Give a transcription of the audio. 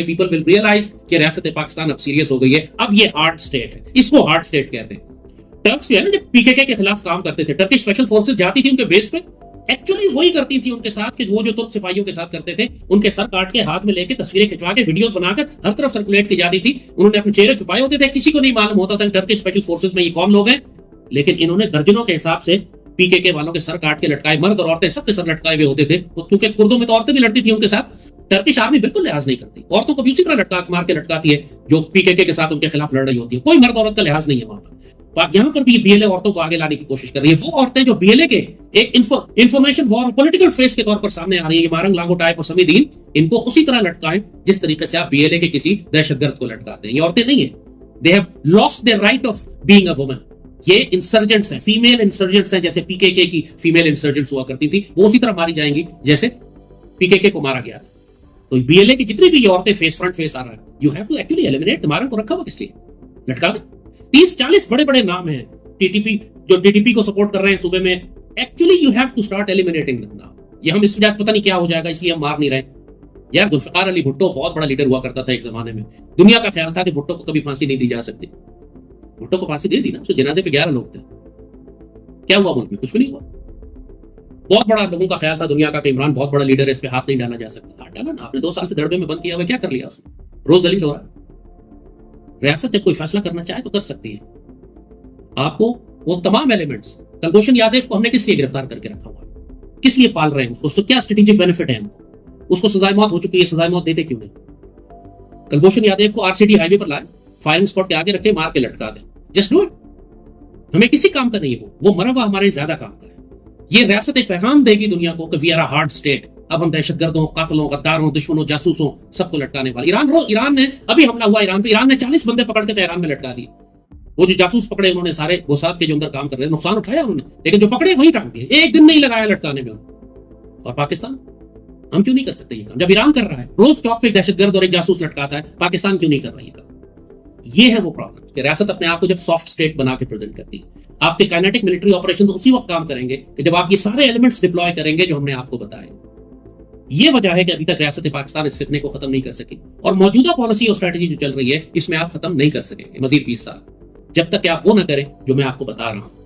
People will realise कि रियासत पाकिस्तान अब सीरियस हो गई है, अब ये हार्ड स्टेट है, इसको हार्ड स्टेट कहते हैं। टर्क्स जो है ना, जब पीकेके के खिलाफ काम करते थे, टर्किश स्पेशल फोर्सेस जाती थी उनके बेस पे, एक्चुअली वही करती थी उनके साथ कि वो जो तुर्क सिपाहियों के साथ करते थे, उनके सर काट के हाथ में लेके तस्वीरें खिंचवा के वीडियोस बनाकर हर तरफ सर्कुलेट की जाती थी। उन्होंने अपने चेहरे छुपाए होते थे, किसी को नहीं मालूम होता था टर्किश स्पेशल फोर्सेस में ये कौन लोग हैं, लेकिन इन्होंने दर्जनों के हिसाब से पीकेके वालों के सर काट के लटकाए, मर्द और औरतें सबके सर लटकाए हुए होते थे, क्योंकि कुर्दों में तो औरतें भी लड़ती थी उनके साथ। टर्किश आर्मी बिल्कुल लिहाज नहीं करती, औरतों को भी उसी तरह लटका मार के लटकाती है जो पीकेके के साथ उनके खिलाफ लड़ रही होती है। कोई मर्द औरत का लिहाज नहीं है वहां पर। यहां पर भी बीएलए औरतों को आगे लाने की कोशिश कर रही है। वो औरतें जो बीएलए के एक इंफॉर्मेशन वॉर और पॉलिटिकल फेस के तौर पर सामने आ रही है, मारंग लागोटाय और समीदीन, इनको उसी तरह लटकाएं जिस तरीके से आप बीएलए के किसी दहशतगर्द को लटकाते हैं। ये औरतें नहीं है, they have lost their right of being a woman. ये इंसर्जेंट्स हैं, फीमेल इंसर्जेंट्स हैं, जैसे पीकेके की फीमेल इंसर्जेंट्स हुआ करती थी, वो उसी तरह मारी जाएंगी जैसे पीकेके को मारा गया था। तो बीएलए की जितनी भी ये औरतें फ्रंट फेस आ रहा है, you have to actually eliminate. मारंग को रखा हुआ किस लिए? लटका दे। 30-40 बड़े बड़े नाम हैं टीटीपी, जो टीटीपी को सपोर्ट कर रहे हैं सूबे में। Actually you have to start eliminating them now. ये हम इस वजह पता नहीं क्या हो जाएगा इसलिए हम मार नहीं रहे यार। जुल्फिकार अली भुट्टो बहुत बड़ा लीडर हुआ करता था एक जमाने में। दुनिया का ख्याल था कि भुट्टो को कभी फांसी नहीं दी जा सकती। भुट्टो को फांसी दे दी ना, उसके जनाजे पे 11 लोग थे। क्या हुआ मुल्क में? कुछ भी नहीं हुआ। बहुत बड़ा लोगों का ख्याल था दुनिया का कि इमरान बहुत बड़ा लीडर है, इस पे हाथ नहीं डाला जा सकता। हाथ डाला ना आपने। 2 साल से दड़बे में बंद किया हुआ, क्या कर लिया उसने? रोज दलील हो रहा है। रियासत जब कोई फैसला करना चाहे तो कर सकती है। आपको वो तमाम एलिमेंट्स, कुलभूषण यादव को हमने किस लिए गिरफ्तार करके रखा हुआ है? किस लिए पाल रहे हैं उसको? क्या स्ट्रेटेजिक बेनिफिट है हमको? उसको सजाए मौत हो चुकी है, सजाए मौत देते क्यों नहीं? कुलभूषण यादव को आरसीडी हाईवे पर लाए, फायरिंग स्क्वाड के आगे रखे, मार के लटका दें। Just do it. हमें किसी काम का नहीं है वो मरा हुआ हमारे ज्यादा काम का है। ये रियासत एक पैगाम देगी दुनिया को कि we are a hard state. अब हम दहशतगर्दों, कातलों, गद्दारों, दुश्मनों, जासूसों सबको लटकाने वाले। ईरान ने अभी हमला हुआ ईरान पे, ईरान ने 40 बंदे पकड़ के तेहरान में लटका दिए। वो जो जासूस पकड़े उन्होंने सारे मोसाद के जो अंदर काम कर रहे हैं, नुकसान उठाया उन्होंने, लेकिन जो पकड़े वहीं टांग दिए। एक दिन नहीं लगाया लटकाने में उनको। और पाकिस्तान, हम क्यों नहीं कर सकते ये काम? जब ईरान कर रहा है, रोज स्टॉक पे एक दहशतगर्द और एक जासूस लटकाता है, पाकिस्तान क्यों नहीं कर रहा ये काम? ये है वो प्रॉब्लम कि रियासत अपने आप को जब सॉफ्ट स्टेट बना के प्रेजेंट करती है। आपके काइनेटिक मिलिट्री ऑपरेशन उसी वक्त काम करेंगे कि जब आप ये सारे एलिमेंट्स डिप्लॉय करेंगे जो हमने आपको बताए। ये वजह है कि अभी तक रियासत पाकिस्तान इस फितने को खत्म नहीं कर सकी, और मौजूदा पॉलिसी और स्ट्रेटजी जो चल रही है इसमें आप खत्म नहीं कर सकेंगे मजीद 20 साल, जब तक कि आप वो ना करें जो मैं आपको बता रहा हूं।